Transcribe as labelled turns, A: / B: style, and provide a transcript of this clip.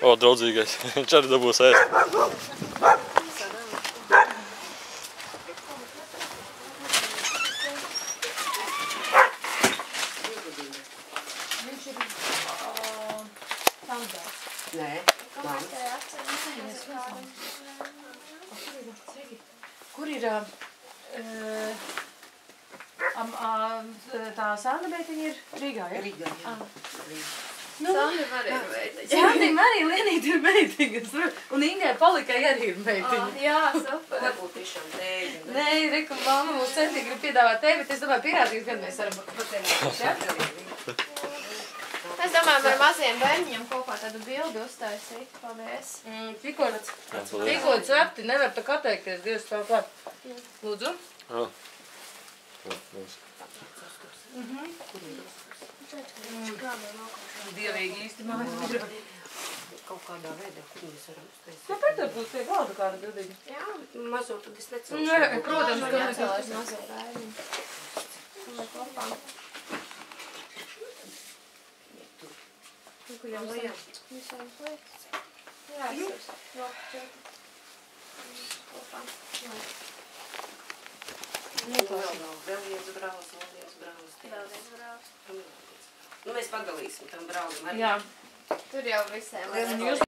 A: O, draudzīgais. Viņš arī dabūs ēst.
B: Viņš ir sandāls.
C: Nē, mans.
B: Kur ir tā Sanda meitiņa ir Rīgā, ja?
C: Rīgā, jā.
D: Sandim arī ir meitiņa.
B: Sandim arī Lienīte ir meitiņas. Un Ingai Palikai arī ir meitiņa.
D: Jā, super.
C: Varbūt tiešām tēļi.
B: Nē, reku, mamma mums centīgi grib piedāvāt tevi, bet es domāju, pierādīt, kad mēs varam patēmēt. Ja?
D: Es domāju, par maziem bērniņiem kopā tādu bildi uztaisīt. Paldies.
B: Tikko cepti, nevar tā atteikties, Dievs tā klāt. Lūdzu.
A: Jā.
B: Dievīgi īsti mājas.
C: Kaut kādā veidā, kur mēs varam uztaisīt.
B: Kāpēc tev būs pie galda kāda bildīga?
C: Jā, mazo tad es necelšu.
B: Nē, protams, ka mēs
D: Jācelās mazo bērniņu. Vai kopā.
C: Jā, jā.
D: Visām lietas. Jā, es kopā.
C: Vēl viens brālis, vēl viens brālis.
D: Vēl viens brālis.
C: Nu, mēs padalīsim tam brālim arī.
B: Jā.
D: Tur jau visiem.
B: Jūs